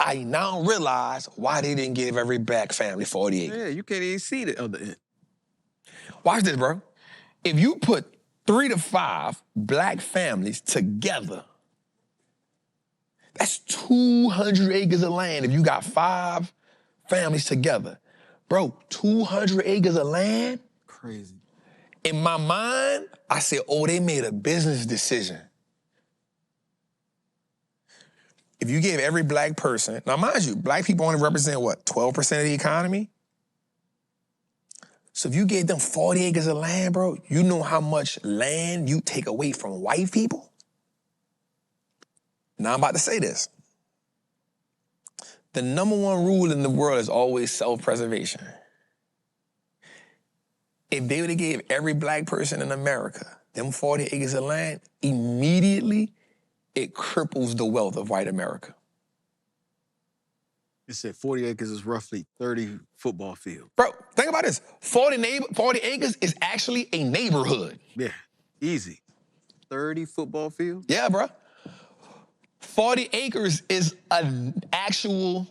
I now realize why they didn't give every black family 40 acres. Yeah, you can't even see the other end. Watch this, bro. If you put 3 to 5 black families together, that's 200 acres of land if you got 5 families together. Bro, 200 acres of land? Crazy. In my mind, I said, oh, they made a business decision. If you gave every black person, now mind you, black people only represent what, 12% of the economy? So if you gave them 40 acres of land, bro, you know how much land you take away from white people? Now I'm about to say this. The number one rule in the world is always self-preservation. If they would have gave every black person in America them 40 acres of land, immediately it cripples the wealth of white America. You said 40 acres is roughly 30 football fields. Bro, think about this. 40 acres is actually a neighborhood. Yeah, easy. 30 football fields? Yeah, bro. 40 acres is an actual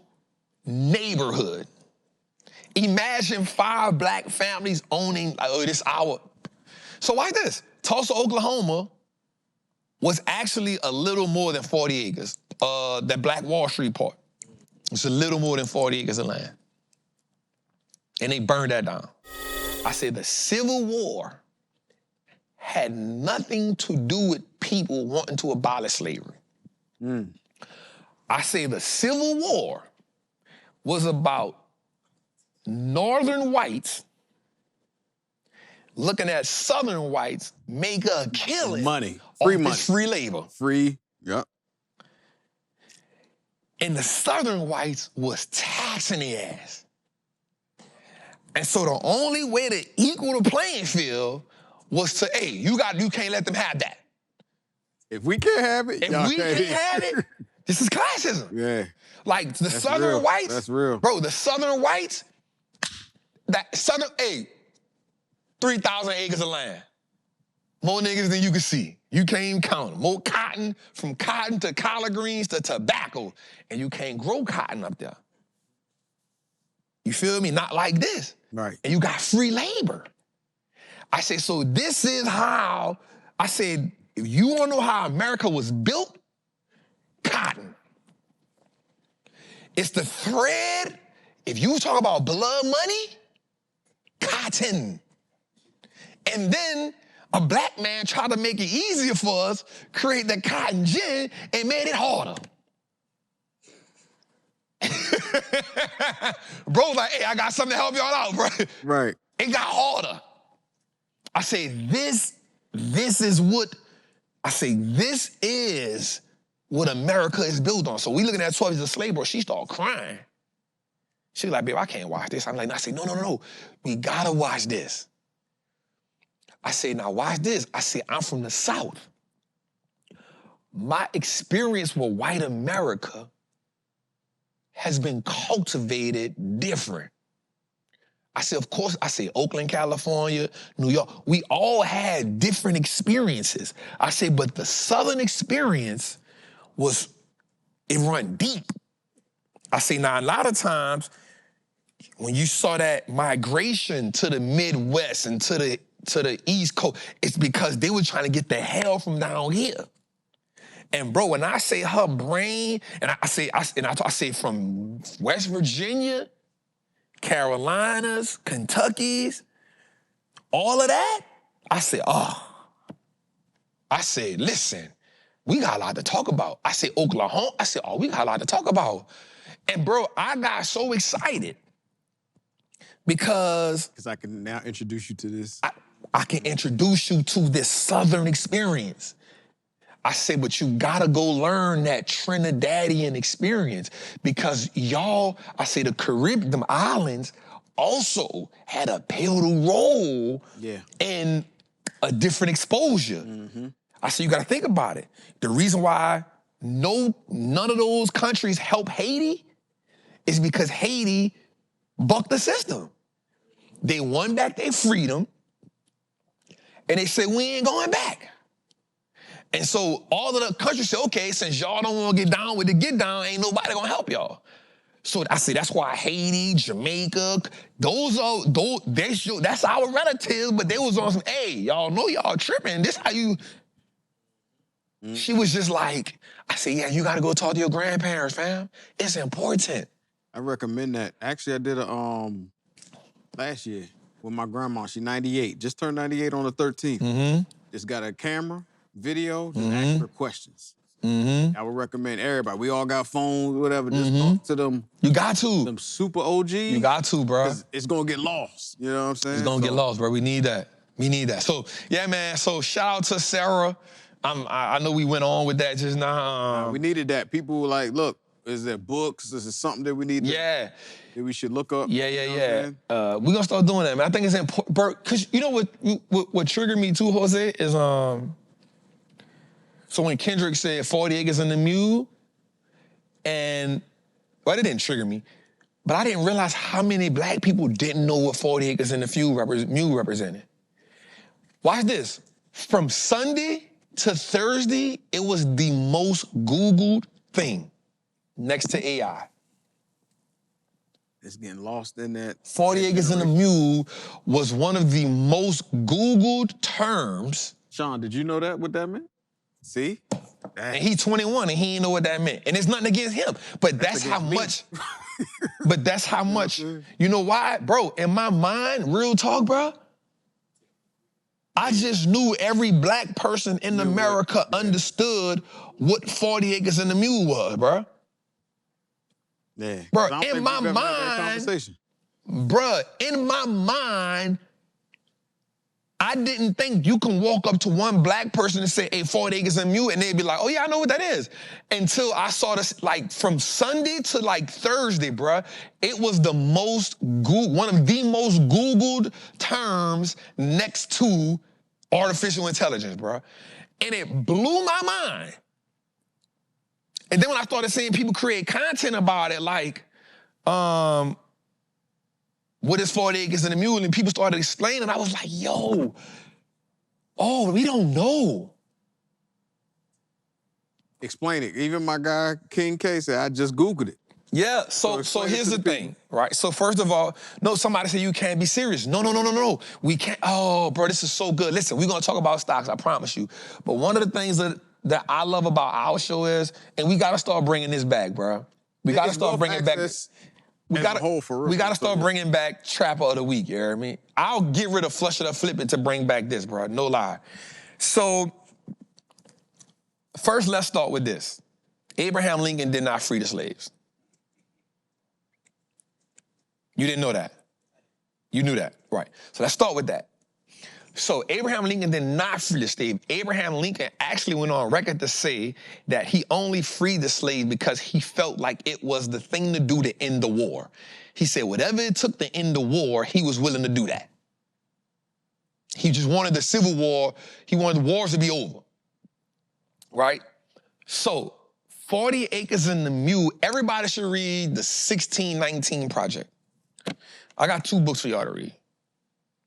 neighborhood. Imagine 5 black families owning this hour. So watch this. Tulsa, Oklahoma was actually a little more than 40 acres. That Black Wallstreet part. It's a little more than 40 acres of land. And they burned that down. I said the Civil War had nothing to do with people wanting to abolish slavery. I say the Civil War was about Northern whites looking at Southern whites make a killing. Money. Free money. Free labor. Free, yep. And the Southern whites was taxing their ass. And so the only way to equal the playing field was to, hey, you can't let them have that. If we can't have it, if we can't have it, this is classism. Yeah. Like the That's Southern real. whites, That's real. Bro, the Southern whites, 3,000 acres of land. More niggas than you can see. You can't even count them. More cotton, from cotton to collard greens to tobacco. And you can't grow cotton up there. You feel me? Not like this. Right. And you got free labor. I say, so this is how, I said, if you want to know how America was built, cotton. It's the thread. If you talk about blood money, cotton. And then a black man tried to make it easier for us, create the cotton gin, and made it harder. Bro's like, hey, I got something to help y'all out, bro. Right. It got harder. I say, this is what America is built on. So we looking at 12 Years a Slave, bro, she started crying. She was like, babe, I can't watch this. I'm like, I say, no. We gotta watch this. I say, now watch this. I say, I'm from the South. My experience with white America has been cultivated different. I say, of course, I say Oakland, California, New York, we all had different experiences. I say, but the Southern experience it run deep. I say, now a lot of times, when you saw that migration to the Midwest and to the East Coast, it's because they were trying to get the hell from down here. And bro, when I say her brain, and I say from West Virginia, Carolinas, Kentucky's, all of that, I say, listen, we got a lot to talk about. I say Oklahoma, we got a lot to talk about. And bro, I got so excited because I can now introduce you to this. I can introduce you to this Southern experience. I say, but you gotta go learn that Trinidadian experience because y'all, I say the Caribbean, them islands also had a pivotal role in a different exposure. I say, you gotta think about it. The reason why none of those countries help Haiti is because Haiti bucked the system. They won back their freedom, and they said, we ain't going back. And so all of the countries said, okay, since y'all don't want to get down with the get down, ain't nobody gonna help y'all. So I say that's why Haiti, Jamaica, that's our relatives, but they was on some, hey, y'all know y'all tripping. This how you. She was just like, I said, yeah, you gotta go talk to your grandparents, fam. It's important. I recommend that. Actually, I did a last year with my grandma. She 98, just turned 98 on the 13th. Just got a camera, video, just ask her questions. I would recommend everybody. We all got phones, whatever. Just talk to them. You got to. Them super OGs. You got to, bro. It's gonna get lost. You know what I'm saying? It's gonna get lost, bro. We need that. We need that. So yeah, man. So shout out to Sarah. I know we went on with that just now. We needed that. People were like, look, is there books? Is there something that we need that we should look up? Yeah. We're gonna start doing that, man. I think it's important, bro, because you know what triggered me too, Jose, is so when Kendrick said 40 acres and a mule, and well, it didn't trigger me, but I didn't realize how many black people didn't know what 40 acres and a mule represented. Watch this. From Sunday to Thursday, it was the most Googled thing next to AI. It's getting lost in that. 40 acres and a mule was one of the most Googled terms. Sean, did you know what that meant? See? And he's 21 and he didn't know what that meant. And it's nothing against him, but that's how much, but that's how much, you know why? Bro, in my mind, real talk, bro, I just knew every black person in America understood what 40 acres and a mule was, bro. Yeah. Bro, in my mind, I didn't think you can walk up to one black person and say, hey, 40 acres and a mule, and they'd be like, oh yeah, I know what that is. Until I saw this, like from Sunday to like Thursday, bruh, it was one of the most Googled terms next to artificial intelligence, bruh. And it blew my mind. And then when I started seeing people create content about it, like, what is 40 acres and a mule? And people started explaining, I was like, yo, we don't know. Explain it. Even my guy, King K, said, I just Googled it. Yeah, so here's the thing, right? So first of all, no, somebody said you can't be serious. No. We can't, oh, bro, this is so good. Listen, we're gonna talk about stocks, I promise you. But one of the things that I love about our show is, and we gotta start bringing this back, bro. We gotta start bringing back this. We gotta start bringing back Trapper of the Week, you hear me? I'll get rid of Flush It or Flip It to bring back this, bro, no lie. So, first let's start with this. Abraham Lincoln did not free the slaves. You didn't know that. You knew that, right. So let's start with that. So Abraham Lincoln did not free the slave. Abraham Lincoln actually went on record to say that he only freed the slave because he felt like it was the thing to do to end the war. He said whatever it took to end the war, he was willing to do that. He just wanted the Civil War, he wanted the wars to be over, right? So 40 Acres and the Mule, everybody should read the 1619 Project. I got 2 books for y'all to read.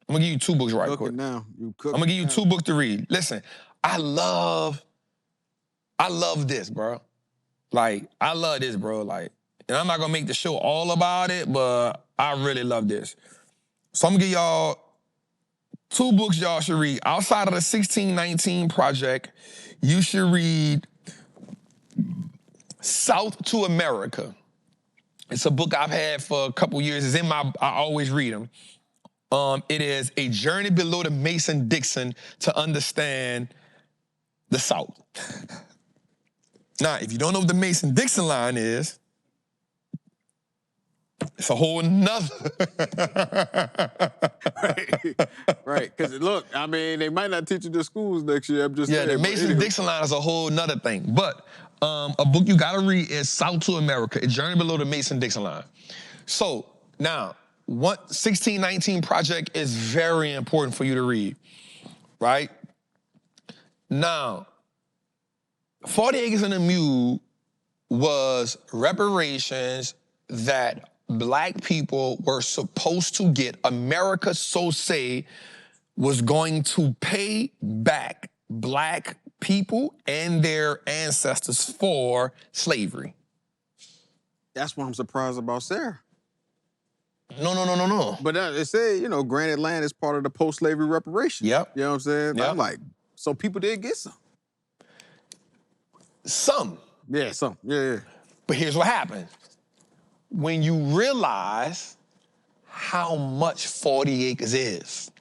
I'm gonna give you 2 books right quick. I'm gonna give you 2 books to read. Listen, I love this, bro. Like, I love this, bro. Like, and I'm not gonna make the show all about it, but I really love this. So I'm gonna give y'all 2 books y'all should read. Outside of the 1619 Project, you should read South to America. It's a book I've had for a couple years. It's in my, I always read them. It is A Journey Below the Mason-Dixon to Understand the South. Now, if you don't know what the Mason-Dixon line is, it's a whole nother. Right, because look, I mean, they might not teach you the schools next year. I'm just saying. The Mason-Dixon line is a whole nother thing. But a book you gotta read is South to America, A Journey Below the Mason-Dixon Line. So, now, 1619 Project is very important for you to read, right? Now, 40 Acres and a Mule was reparations that black people were supposed to get. America, so say, was going to pay back black people and their ancestors for slavery. That's why I'm surprised about Sarah. No. But it said, granted land is part of the post-slavery reparations. Yep. You know what I'm saying? Yep. I'm like, so people did get some. Some. Yeah, some. Yeah. But here's what happens. When you realize how much 40 acres is.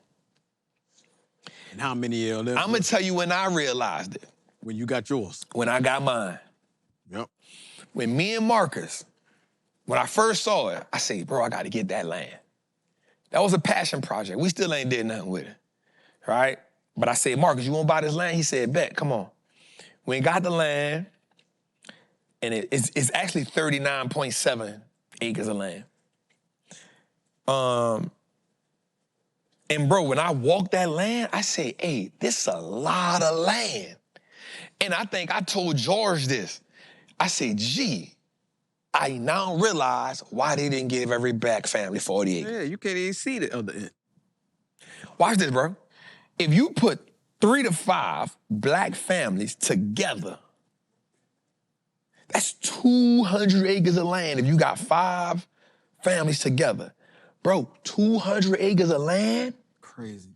And how many I'm going to tell you when I realized it. When you got yours. When I got mine. Yep. When me and Marcus, when I first saw it, I said, bro, I got to get that land. That was a passion project. We still ain't did nothing with it, right? But I said, Marcus, you want to buy this land? He said, bet, come on. We got the land, and it's actually 39.7 acres of land. And bro, when I walked that land, I said, hey, this is a lot of land. And I think I told George this. I said, gee, I now realize why they didn't give every black family 40 acres. Yeah, you can't even see the other end. Watch this, bro. If you put 3 to 5 black families together, that's 200 acres of land if you got 5 families together. Bro, 200 acres of land? Crazy.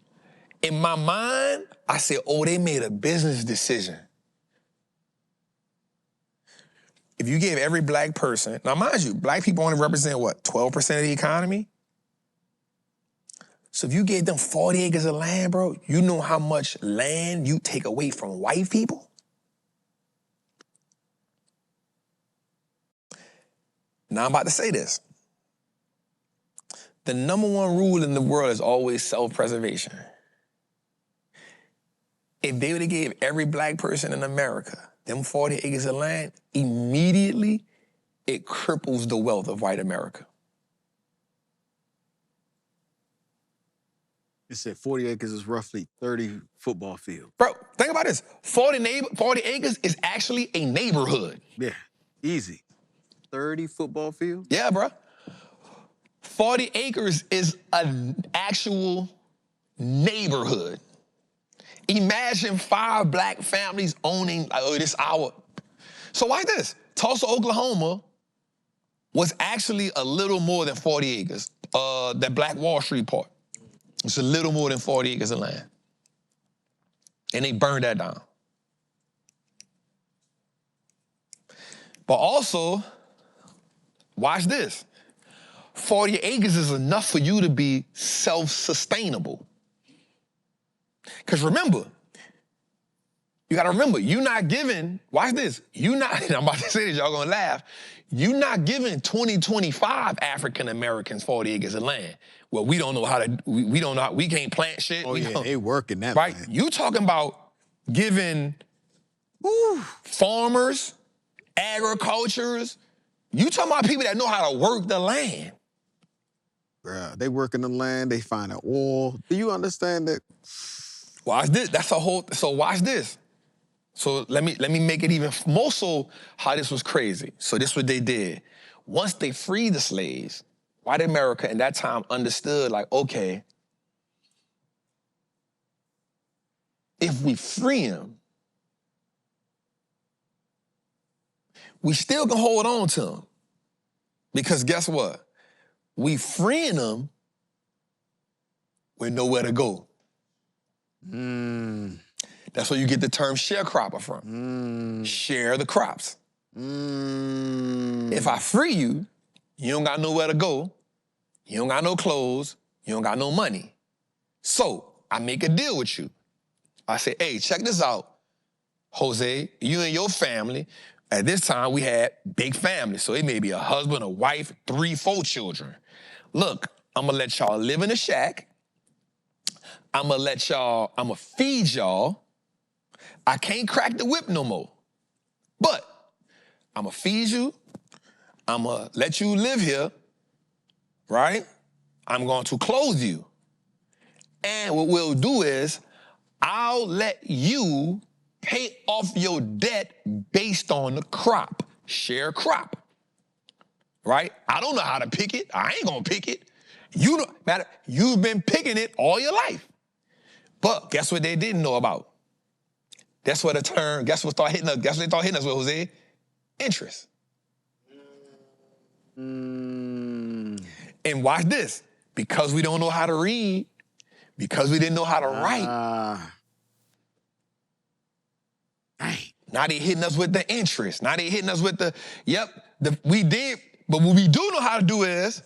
In my mind, I said, oh, they made a business decision. If you gave every black person, now mind you, black people only represent what, 12% of the economy? So if you gave them 40 acres of land, bro, you know how much land you take away from white people? Now I'm about to say this. The number one rule in the world is always self-preservation. If they would have gave every black person in America them 40 acres of land, immediately it cripples the wealth of white America. It said 40 acres is roughly 30 football fields. Bro, think about this. 40 acres is actually a neighborhood. Yeah, easy. 30 football fields? Yeah, bro. 40 acres is an actual neighborhood. Imagine 5 black families owning, this our. So watch this. Tulsa, Oklahoma was actually a little more than 40 acres. That Black Wallstreet part. It's a little more than 40 acres of land. And they burned that down. But also, watch this. 40 acres is enough for you to be self-sustainable. Because remember, you got to remember, you're not giving, watch this, I'm about to say this, y'all going to laugh, you're not giving 2025 African Americans 40 acres of land. Well, we don't know how to, we don't know, we can't plant shit. Oh, yeah, they working that right? land. You talking about giving farmers, agricultures, you talking about people that know how to work the land. Bruh, they working the land, they find the oil. Do you understand that? Watch this. That's a whole. So watch this. So let me make it even more so how this was crazy. So this is what they did. Once they freed the slaves, white America in that time understood, like, okay, if we free them, we still can hold on to them. Because guess what? We freeing them with nowhere to go. That's where you get the term sharecropper from. Share the crops. If I free you, you don't got nowhere to go, you don't got no clothes, you don't got no money. So I make a deal with you. I say, hey, check this out, Jose, you and your family. At this time, we had big families, so it may be a husband, a wife, 3, 4 children. Look, I'm gonna let y'all live in a shack. I'm gonna feed y'all. I can't crack the whip no more. But I'm gonna feed you. I'm gonna let you live here, right? I'm going to clothe you. And what we'll do is, I'll let you pay off your debt based on the crop, share crop, right? I don't know how to pick it. I ain't gonna pick it. You don't matter. You've been picking it all your life. But guess what they didn't know about? That's what the term, guess what start hitting us? Guess what they start hitting us with, Jose? Interest. And watch this. Because we don't know how to read, because we didn't know how to write, now they hitting us with the interest. Now they hitting us with the, we did, but what we do know how to do is,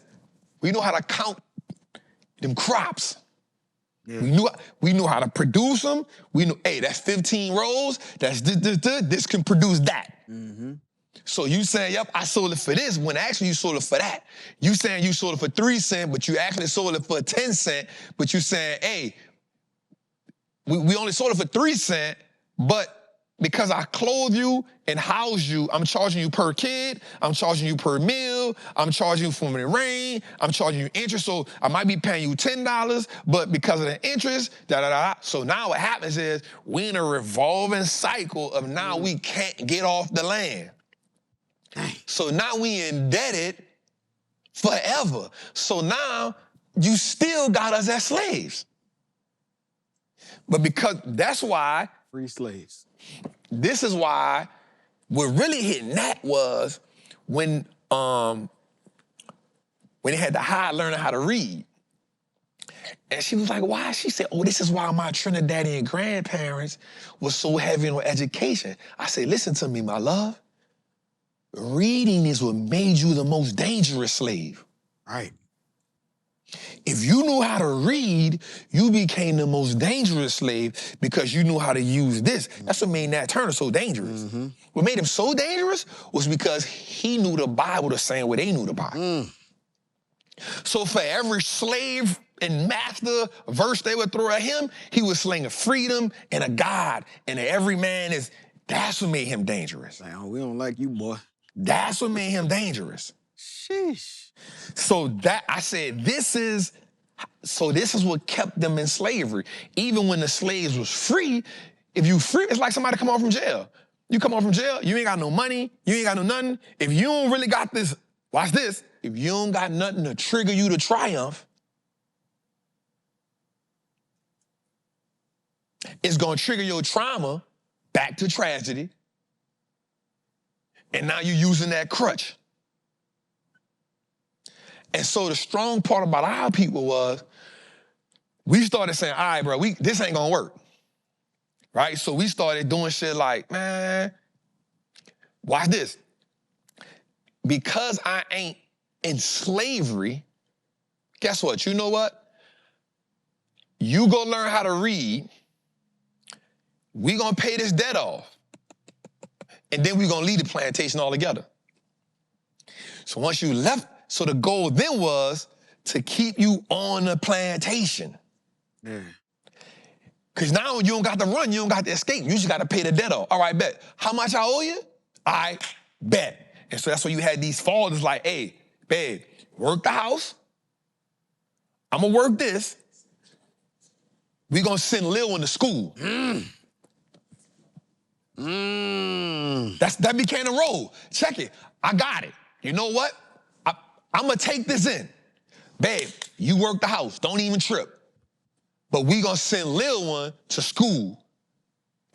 we know how to count them crops. Yeah. We knew how to produce them. We knew, hey, that's 15 rows. That's this can produce that. So you saying, yep, I sold it for this, when actually you sold it for that. You saying you sold it for 3 cents, but you actually sold it for 10 cents, but you saying, hey, we only sold it for 3 cents, but because I clothe you and house you, I'm charging you per kid, I'm charging you per meal, I'm charging you for the rain, I'm charging you interest, so I might be paying you $10, but because of the interest, So now what happens is, we in a revolving cycle of now we can't get off the land. So now we indebted forever. So now you still got us as slaves. But because, that's why. Free slaves. This is why what really hitting that was when they had the high learning how to read. And she was like, why? She said, oh, this is why my Trinidadian grandparents was so heavy on education. I said, listen to me, my love. Reading is what made you the most dangerous slave. Right. If you knew how to read, you became the most dangerous slave because you knew how to use this. That's what made Nat Turner so dangerous. What made him so dangerous was because he knew the Bible the same way they knew the Bible. So for every slave and master verse they would throw at him, he was slinging freedom and a God. And every man is, that's what made him dangerous. Like, oh, we don't like you, boy. That's what made him dangerous. Sheesh. So that, I said, this is what kept them in slavery. Even when the slaves was free, if you free, it's like somebody come home from jail. You come home from jail, you ain't got no money, you ain't got no nothing. If you don't really got this, watch this, if you don't got nothing to trigger you to triumph, it's gonna trigger your trauma back to tragedy. And now you're using that crutch. And so the strong part about our people was, we started saying, all right, bro, this ain't gonna work, right? So we started doing shit like, man, watch this. Because I ain't in slavery, guess what? You know what? You go learn how to read, we gonna pay this debt off, and then we gonna leave the plantation altogether. So once you left, so the goal then was to keep you on the plantation. Yeah. Because now you don't got to run, you don't got to escape. You just got to pay the debt off. All right, bet. How much I owe you? I bet. And so that's why you had these fathers like, hey, babe, work the house. I'm going to work this. We going to send Lil into school. That became the role. Check it. I got it. You know what? I'm going to take this in. Babe, you work the house. Don't even trip. But we going to send Lil one to school.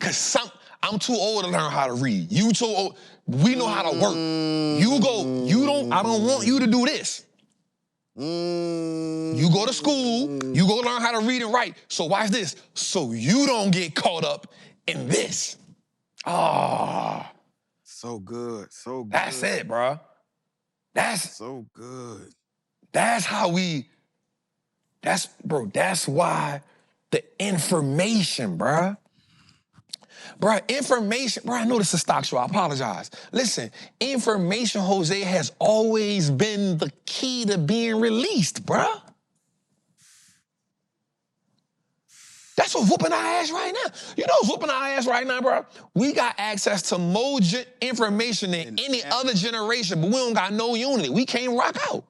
Because I'm too old to learn how to read. You too old. We know how to work. I don't want you to do this. You go to school. You go learn how to read and write. So watch this. So you don't get caught up in this. So good. So good. That's it, bro. That's so good. That's why the information, bruh. Information, I know this is a stock show, I apologize. Listen, information, Jose, has always been the key to being released, bruh. That's what's whooping our ass right now. You know what's whooping our ass right now, bro? We got access to more information than any other generation, but we don't got no unity. We can't rock out.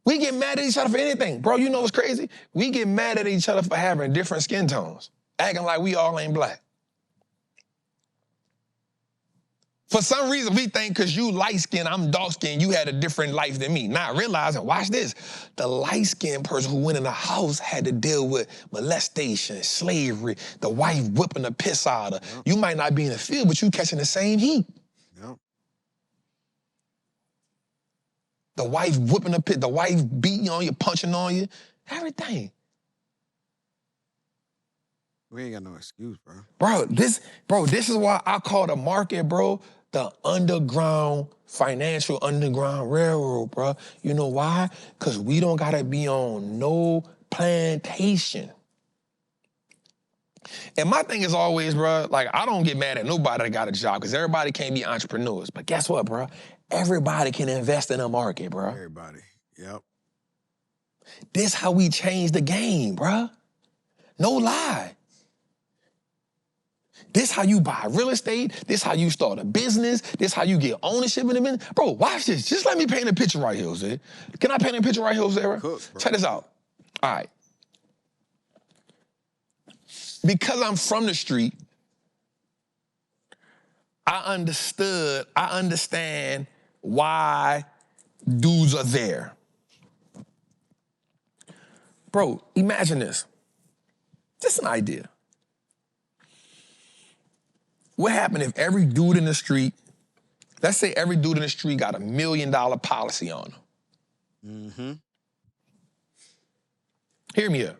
We get mad at each other for anything. Bro, you know what's crazy? We get mad at each other for having different skin tones, acting like we all ain't black. For some reason, we think because you light-skinned, I'm dark-skinned, you had a different life than me. Not realizing, watch this, the light-skinned person who went in the house had to deal with molestation, slavery, the wife whipping the piss out of her. Yep. You might not be in the field, but you catching the same heat. Yep. The wife whipping the piss, the wife beating on you, punching on you, everything. We ain't got no excuse, bro. Bro, this is why I call the market, bro, the financial underground railroad, bro. You know why? Because we don't gotta be on no plantation. And my thing is always, bro, like, I don't get mad at nobody that got a job, because everybody can't be entrepreneurs. But guess what, bro? Everybody can invest in a market, bro. Everybody, yep. This how we change the game, bro. No lie. This how you buy real estate. This how you start a business. This how you get ownership in the business. Bro, watch this. Just let me paint a picture right here, Jose. Can I paint a picture right here, Jose? Cook, check this out. All right. Because I'm from the street, I understand why dudes are there. Bro, imagine this. Just an idea. What happened if every dude in the street, let's say every dude in the street got $1 million policy on him? Mm-hmm. Hear me out.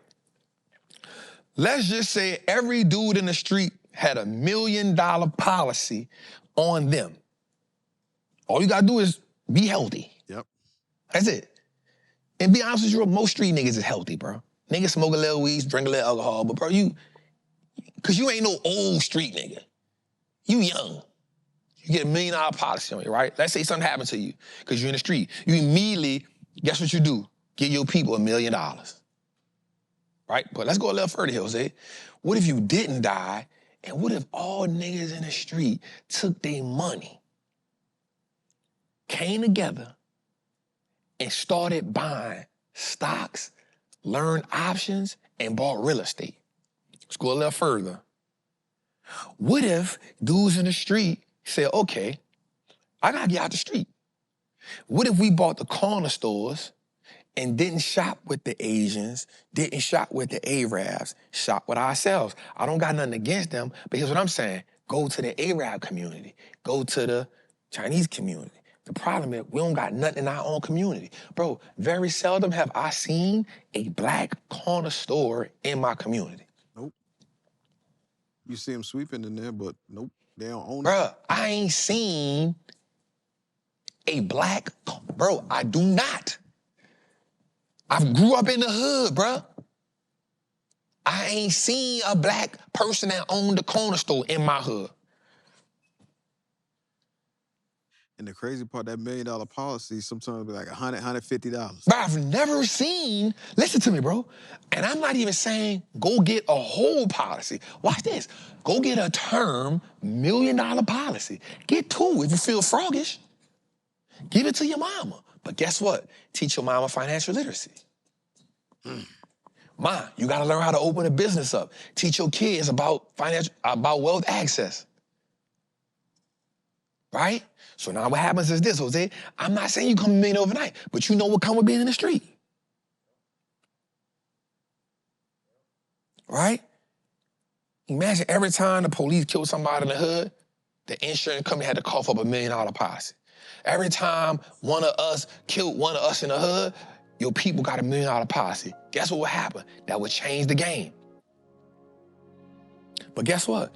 Let's just say every dude in the street had $1 million policy on them. All you gotta do is be healthy. Yep. That's it. And be honest with you, most street niggas is healthy, bro. Niggas smoke a little weed, drink a little alcohol, but bro, cause you ain't no old street nigga. You young. You get $1 million policy on you, right? Let's say something happened to you because you're in the street. You immediately, guess what you do? Give your people $1 million. Right? But let's go a little further here, Jose. What if you didn't die? And what if all niggas in the street took their money, came together, and started buying stocks, learned options, and bought real estate? Let's go a little further. What if dudes in the street said, okay, I gotta get out the street. What if we bought the corner stores and didn't shop with the Asians, didn't shop with the Arabs, shop with ourselves? I don't got nothing against them, but here's what I'm saying. Go to the Arab community. Go to the Chinese community. The problem is we don't got nothing in our own community. Bro, very seldom have I seen a black corner store in my community. You see them sweeping in there, but nope, they don't own it. Bruh, I ain't seen a black, bro, I do not. I grew up in the hood, bruh. I ain't seen a black person that owned the corner store in my hood. And the crazy part, that $1 million policy sometimes be like $100, $150. But I've never seen, listen to me, bro, and I'm not even saying go get a whole policy. Watch this. Go get a term $1 million policy. Get two if you feel froggish. Give it to your mama. But guess what? Teach your mama financial literacy. Ma, you gotta learn how to open a business up. Teach your kids about wealth access. Right? So now what happens is this, Jose. I'm not saying you come to me overnight, but you know what comes with being in the street. Right? Imagine every time the police killed somebody in the hood, the insurance company had to cough up $1 million policy. Every time one of us killed one of us in the hood, your people got $1 million policy. Guess what would happen? That would change the game. But guess what?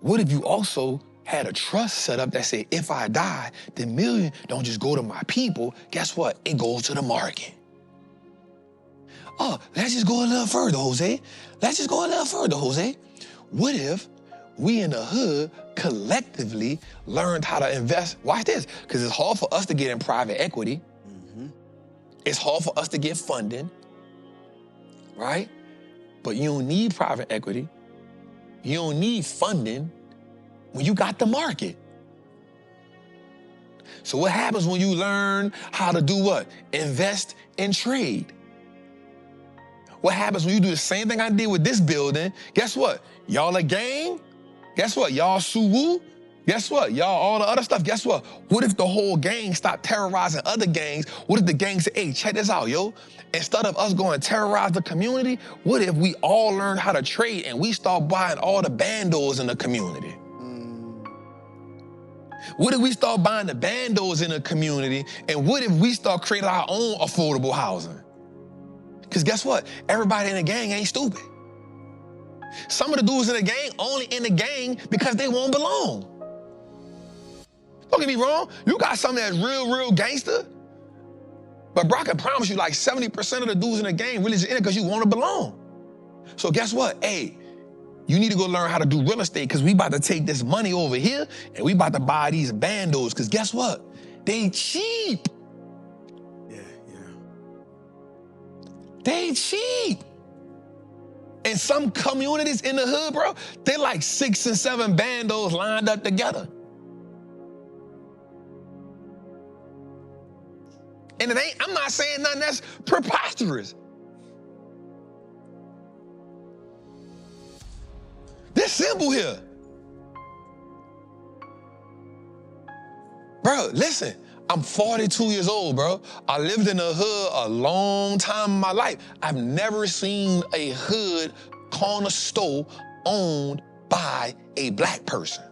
What if you also had a trust set up that said, if I die, the $1 million don't just go to my people. Guess what? It goes to the market. Oh, let's just go a little further, Jose. Let's just go a little further, Jose. What if we in the hood collectively learned how to invest? Watch this, because it's hard for us to get in private equity. Mm-hmm. It's hard for us to get funding, right? But you don't need private equity. You don't need funding when you got the market. So what happens when you learn how to do what? Invest and trade. What happens when you do the same thing I did with this building? Guess what? Y'all a gang? Guess what? Y'all suwoo? Guess what, y'all, all the other stuff, guess what? What if the whole gang stopped terrorizing other gangs? What if the gang said, hey, check this out, yo. Instead of us going to terrorize the community, what if we all learned how to trade and we start buying all the bandos in the community? What if we start buying the bandos in the community, and what if we start creating our own affordable housing? Because guess what? Everybody in the gang ain't stupid. Some of the dudes in the gang only in the gang because they won't belong. Don't get me wrong, you got something that's real gangster, but bro, I can promise you like 70% of the dudes in the gang really just in it because you want to belong. So guess what? Hey, you need to go learn how to do real estate because we about to take this money over here and we about to buy these bandos because guess what? They cheap. Yeah. They cheap. In some communities in the hood, bro, they like 6 and 7 bandos lined up together. And it ain't, I'm not saying nothing that's preposterous. This simple here. Bro, listen, I'm 42 years old, bro. I lived in the hood a long time in my life. I've never seen a hood corner store owned by a black person.